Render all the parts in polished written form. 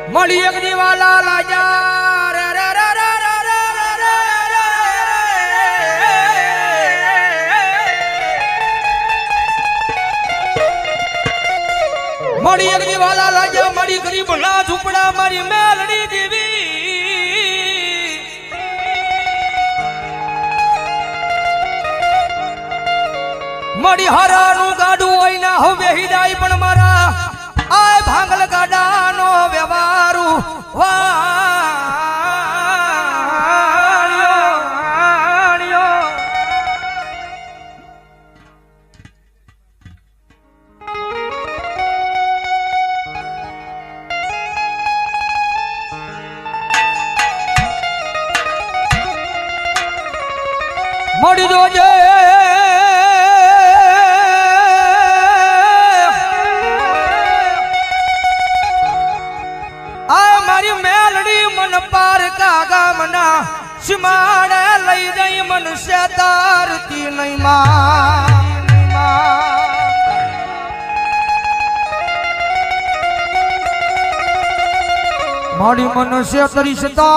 મળી એક દીવાલા લાજા રે રે રે રે રે રે મળી એક દીવાલા લાજા મળી ગરીબ ના ઝૂંપડા મારી મેલડી દેવી મળી હરાનું ગાડું હોય ના હવે હિદાય પણ મારા આય ભાંગલ ગાડાનો વ્યવહારુ વાણ્યો મળી જોજે પાર ગામના સીમાડે લઈ જઈ મનુષ્ય તારતી નહીં મારી મનુષ્ય તરીસતા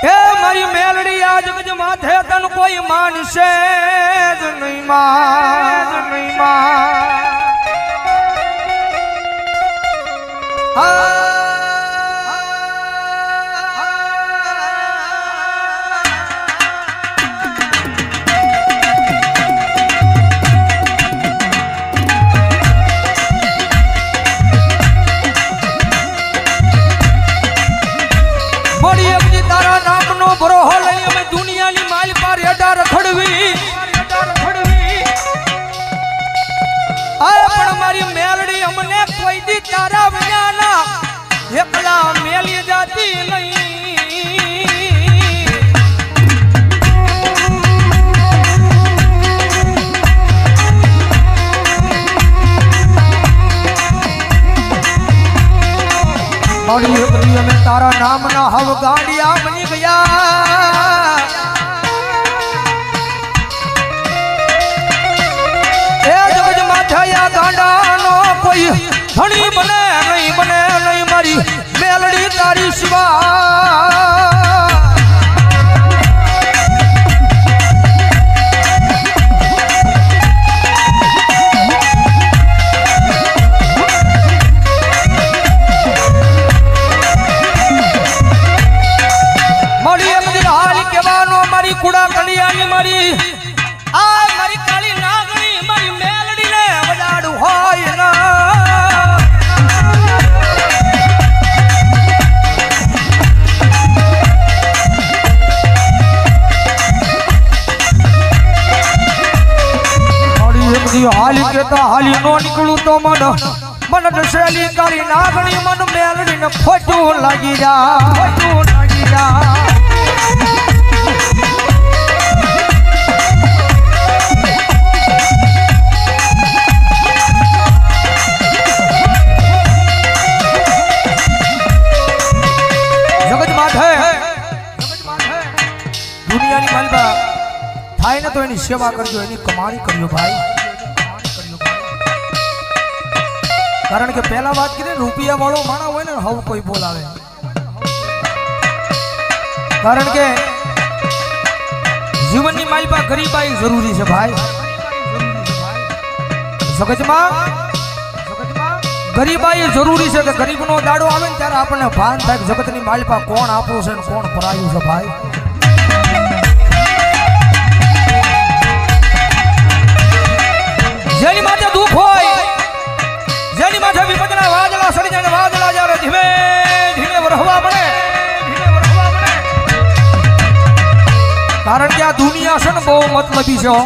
એ મારી મેલડી આજ ગજ માથે તન કોઈ માનશે જ નહીં તારા નામનો ભરોહો લઈ અમે દુનિયાની માલ પર હેડા રખડવી પણ મારી મેલડી અમને કોઈ દી તારા વિનાના એકલા મેલી જાતી નહીં મારી એકલી અમે તારા નામના હવ ગાડિયા બની ગયા ગાંડાનો કોઈ ધણી બને નહીં મારી મેલડી તારી સિવા મારી એક દિલ હાલ કહેવાનો મારી કુડા કડિયાની મારી આ મારી કાળી નાગણી મારી મેલડી ને વડાડું હોય ના મારી એક દિલ હાલ કેતા હાલી નો નીકળું તો મન દશેલી કાળી નાગણી મન મેલડી ને ખોટું લાગી જા દુનિયાની માલબા થાય ને તો એની સેવા કરજો એની કમાણી કરજો ભાઈ કારણ કે પહેલા વાત કરી રૂપિયા વાળો માણસ હોય ને હવ કોઈ બોલાવે કારણ કે જીવનની માલબા ગરીબાઈ જરૂરી છે ભાઈ જગતમાં ગરીબાઈ જરૂરી છે કે ગરીબનો દાડો આવે ને ત્યારે આપણને ભાન થાય કે જગતની માલબા કોણ આપણું છે ને કોણ પરાયું છે ભાઈ જેની માથે દુઃખ હોય જેની માથે વિપદના વાદળા સડી જાય વાદળા જ્યારે ધીમે ધીમે વરહવા પડે કારણ કે આ દુનિયા છે ને બહુ મતલબી છે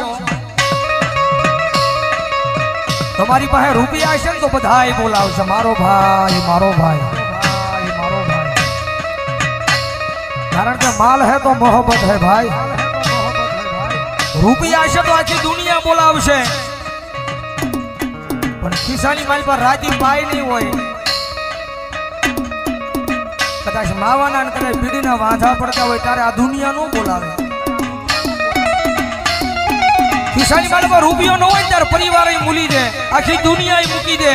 તમારી પાસે રૂપિયા છે ને તો બધાય બોલાવશે મારો ભાઈ કારણ કે માલ હે તો મોહબ્બત હે ભાઈ રૂપિયા છે તો આખી દુનિયા બોલાવશે પણ ખિસ્સાની માલ પર રાજી પાય નહીં હોય કદાચ માવાના ને કદાચ બીડીના વાંધા પડતા હોય ત્યારે આ દુનિયા નો બોલાવે ખિસ્સાની માલમાં રૂપિયો ન હોય ત્યારે પરિવાર મૂલી દે, આખી દુનિયા મૂકી દે.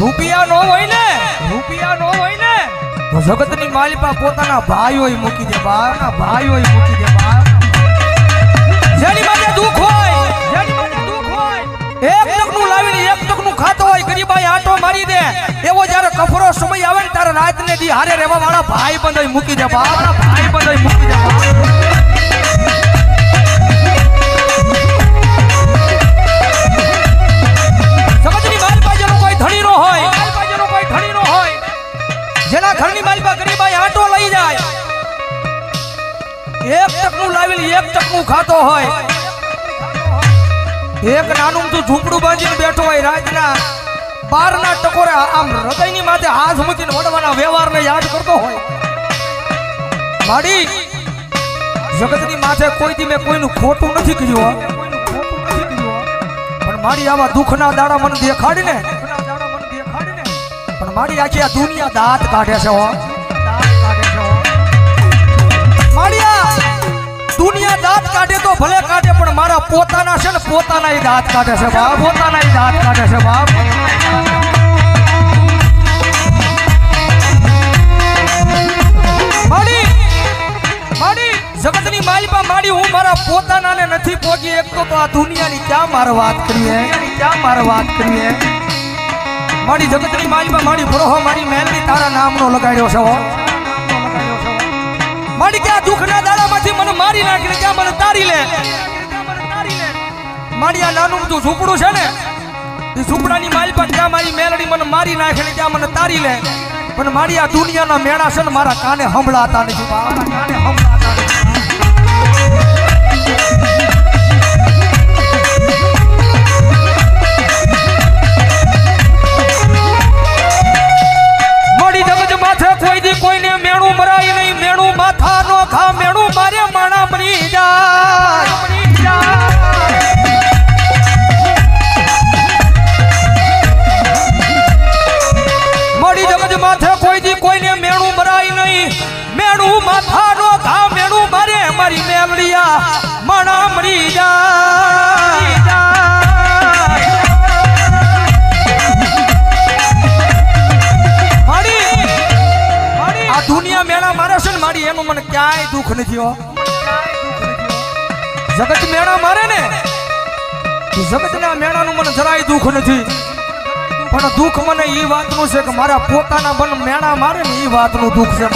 રૂપિયા નો હોય ને તો જગતની માલિપા પોતાના ભાઈઓ મૂકી દે, ભાઈઓ મૂકી દે. જેની માથે દુઃખ હોય એક ટકનું લાવીને એક ટકનું ખાતો હોય, ગરીબાઈ આટો મારી દે, એવો જ્યારે કફરો સમય આવે ને ત્યારે રાતને દી હારે રહેવા વાળા ભાઈ બંધાઈ મૂકી દે, ભાઈ બંધાઈ મૂકી દે. જગતની માલિપા જેનો કોઈ ધણી નો હોય, જેના ઘરની માલિપા ગરીબાઈ આટો લઈ જાય, એક ટકનું લાવીને એક ટકનું ખાતો હોય, એક નાનું તું ઝૂંપડું બાંધીને બેઠો હોય, રાતના 12ના ટકોરે આમ હૃદયની માથે હાથ મૂકીને વડવાના વ્યવહારને યાદ કરતો હોય. માડી જગતની માથે કોઈથી મેં કોઈનું ખોટું નથી કર્યું, પણ માડી આવા દુઃખના દાડા મને દેખાડીને, પણ માડી આખી આ દુનિયા દાંત કાઢે છે. માડિયા દુનિયા દાંત કાઢે તો ભલે કાઢે, પણ મારા પોતાના છે ને પોતાના ય દાંત કાઢે છે બાપ, પોતાના ય દાંત કાઢે છે બાપ. માડી જગતની માલિપા માડી હું મારા પોતાનાને નથી પહોંચી એકતો તો આ દુનિયાની ક્યાં મારે વાત કરીએ, માડી જગતની માલિપા માડી ભરોહો મારી મહેલની તારા નામનો લગાડ્યો છે. માડી કે આ દુઃખના દાડામાંથી મને મારી નાખીને ક્યાં મને તારી લે. માડી આ નાનું તું ઝૂંપડું છે ને, એ ઝૂંપડાની માલિપા ક્યાં મારી મેલડી મને મારી નાખીને ક્યાં મને તારી લે, પણ માડી આ દુનિયાના મેળા છે ને મારા કાને સંભળાતા નથી, કાને સંભળાતા નથી. મોડી જગત માથે કોઈ દી કોઈને મેણું મરાય નહીં, મેણું માથા નો ખા, મેણું મારે માણા મરી જાય. મોડી જગત માથે કોઈ દી કોઈને મેણું મરાય નહીં, મેણું માથા નો ખા, મેણું મારે મારી મેલડિયા માણા મરી જાય. દુનિયા મેળા મારે છે ને મારી, એનું મને ક્યાંય દુઃખ નથી હો. જગત મેળા મારે ને, જગતના મેળાનું મને જરાય દુઃખ નથી, પણ દુઃખ મને એ વાતનું છે કે મારા પોતાના બન મેળા મારે ને એ વાતનું દુઃખ છે,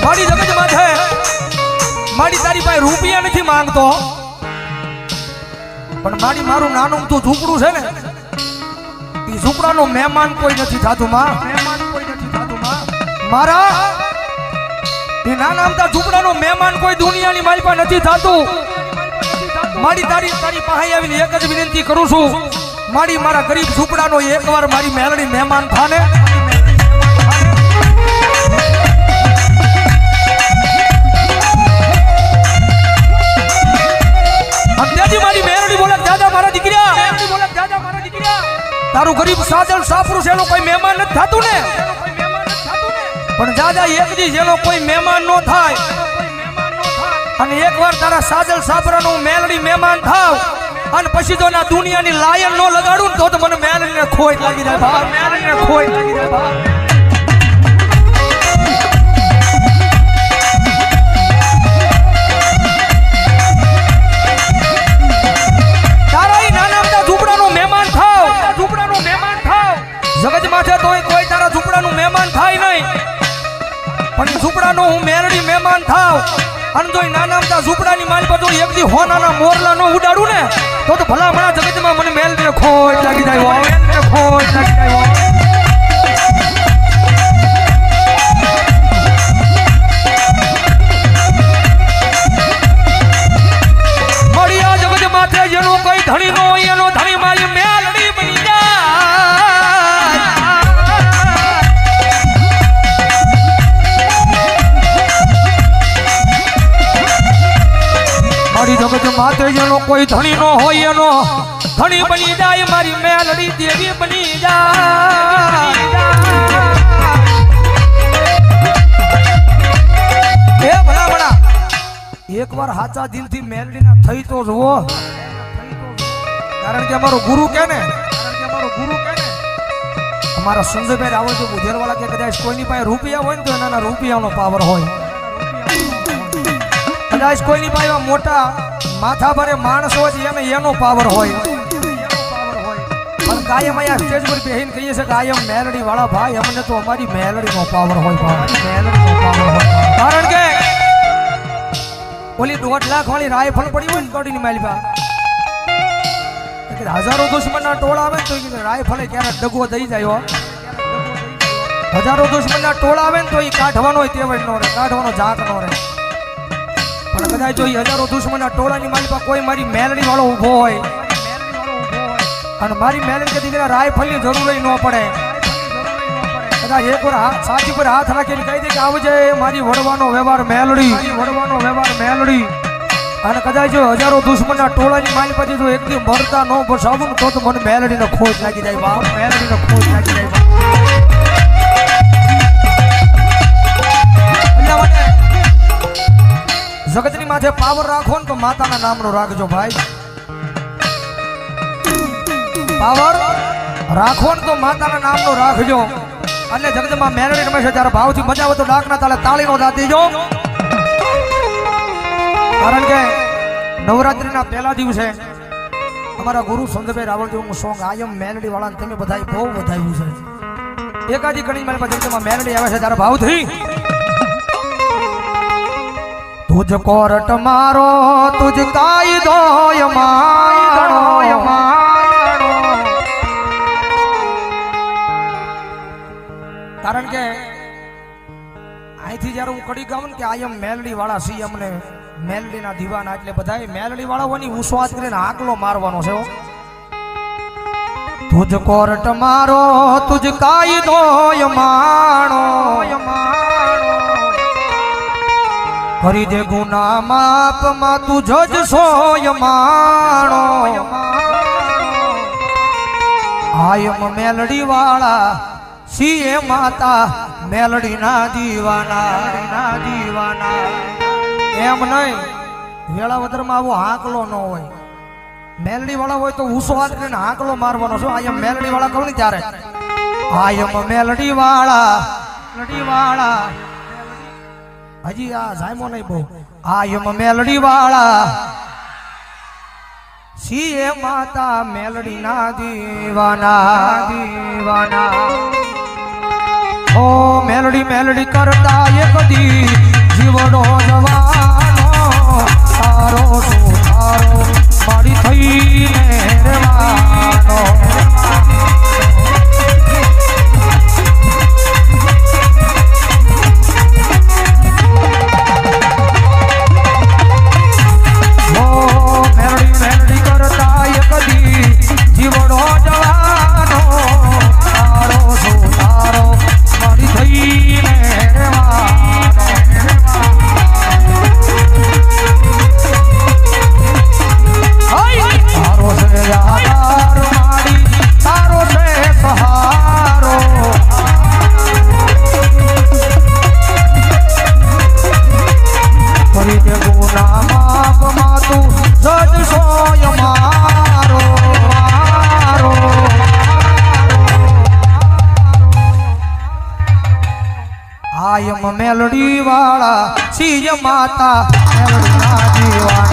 મારી જગત માથે મારી તારી પાસે રૂપિયા નથી માંગતો, પણ મારી મારું નાનું તું ઝૂંપડું છે ને, ઝૂંપડાનો મહેમાન કોઈ નથી થતું મારા. એ નાના અમથા ઝૂંપડાનો મહેમાન કોઈ દુનિયાની માલિપા નથી થતું. મારી તારી પાસે આવીને એક જ વિનંતી કરું છું, મારી મારા ગરીબ ઝૂંપડાનો એકવાર મારી મેલડી મહેમાન થાને. મારી મેલડી બોલે દાદા મારા દીકરા, તારું ગરીબ સાદલ સાપરું છે, એનો કોઈ મહેમાન નથી થતું ને, પણ દાદા એક દી જેનો કોઈ મહેમાન નો થાય અને એકવાર તારા સાદલ સાપરાનું મેલડી મહેમાન થાવ અને પછી જો ના દુનિયાની લાયન નો લગાડું તો મને મેલડીને ખોટ લાગી જાય ભાઈ, મેલડીને ખોટ લાગી જાય ભાઈ. જગત માથે તો કોઈ તારા ઝૂંપડાનું મહેમાન થાય નહીં, પણ ઝૂંપડાનો હું મેલડી મહેમાન થાવ અને જો નાના અમથા ઝૂંપડાની માલ પર એક દી હોનાના મોરલા નો ઉડાડું ને તો ભલામણા જગતમાં મને મેલડીને ખોટ લાગી જાય, ખોટ લાગી જાય. મળ્યા જગત માથે જેનો કોઈ ધણી નો હોય એનો ધણી મારી મેલડી બની જાય. જગત માથે જેનો કોઈ ધણી નો હોય એનો ધણી બની જાય, મારી મેલડી દેવી બની જાય. એ એકવાર સાચા દિલથી મેલડીના થઈ તો જુઓ, કારણ કે અમારો ગુરુ કે ને, અમારા સંજયભાઈ રાવલ જો બુધેરવાળા કે કદાચ કોઈની પાસે રૂપિયા હોય ને તો એના રૂપિયાનો પાવર હોય, કદાચ કોઈની પાસે મોટા માથા ભરે માણસ હોય એને એનો પાવર હોય, પણ કાયમ અહીંયા સ્ટેજ પર બેહીને કહીએ છે કાયમ મેલડી વાળા ભાઈ અમને તો અમારી મેલડીનો પાવર હોય, મેલડીનો પાવર હોય, કારણ કે ઓલી 1.5 લાખ વાળી રાયફળ પડી હોય ને કડીની માલપા હજારો દુશ્મનના ટોળા આવે ને તો રાયફળે ક્યારે ડગવો દઈ જાય, હજારો દુશ્મનના ટોળા આવે ને તો એ કાઢવાનો તેવડ નો રહે, કાઢવાનો જાત નો રહે, પણ કદાચ જો હજારો દુશ્મનના ટોળાની માલપા કોઈ મારી મેલડી વાળો ઊભો હોય અને મારી મેલડી કદી રાયફળની જરૂર ન પડે, કદાચ એક વાર સાચી પર હાથ રાખીને કહી દે કે આવજે મારી વડવાનો વ્યવહાર મેલડી, વડવાનો વ્યવહાર મેલડી, અને કદાચ જો હજારો દુશ્મનના ટોળાની માલ પછી જો એકદી મરતા ન બસાવું તો મને મેલડીને ખોજ લાગી જાય બાપ, મેલડીને ખોજ લાગી જાય બાપ. એટલા માટે જગતની માથે પાવર રાખો ને તો માતાના નામનો રાખજો ભાઈ, પાવર રાખો ને તો માતાના નામનો રાખજો, અને જગતમાં મેલડી રમે છે ત્યારે ભાવથી મજા આવે તો ડાકના તાલે તાળીનો દાદ દેજો, કારણ કે નવરાત્રીના પહેલા દિવસે અમારા ગુરુ સંતભાઈ રાવળજીનું સોંગ આયમ મેલડી વાળાને તમે બધા બહુ વધાવ્યું છે, એકાદી ઘણી મારી પાસે જગતમાં મેલડી આવે છે ત્યારે ભાવથી તુજ કોરટ મારો તુજ કાયદો માણો, કારણ કે અહીંથી જયારે હું કડી ગાઉં ને કે આયમ મેલડી વાળા સી અમને મેલડીના દીવાના, એટલે બધા મેલડી વાળાઓની ઉસ્વાદ કરીને આકલો મારવાનો છે, તુજ કોરટ મારો તુજ કાયદો માણો, કરી દે ગુના માપ માં તું જજ સોય માણો, આયમ મેલડી વાળા સીએ માતા મેલડી ના દીવાના, દીવાના એમ નહીં વેળાવદરમાં આવો હાંકલો ન હોય, મેલડી વાળા હોય તો ઉસો હાથ કરીને હાંકલો મારવાનો છે, આયમ મેલડી વાળા કહું ને ત્યારે આયમ મેલડી વાળા, મેલડી વાળા હજી આ જાયમો નહીં બહુ, આયમ મેલડી વાળા સીએ માતા મેલડી ના દીવાના, દીવાના ઓ મેલડી મેલડી કરતા એક દી જીવડો જવાનો તારો તો તારો મારી થઈને રહેવાનો, ઓ મેલડી મેલડી કરતા એક દી જીવડો જવાનો તારો તો તારો મારી થઈને તારો છે આધાર મારી, તારો છે સહારો, કરી દે ગુના માપ માં તું જજ સોય મારો, મારો આયમ મેલડી વાળા સીય માતા મેલડી ના દીવા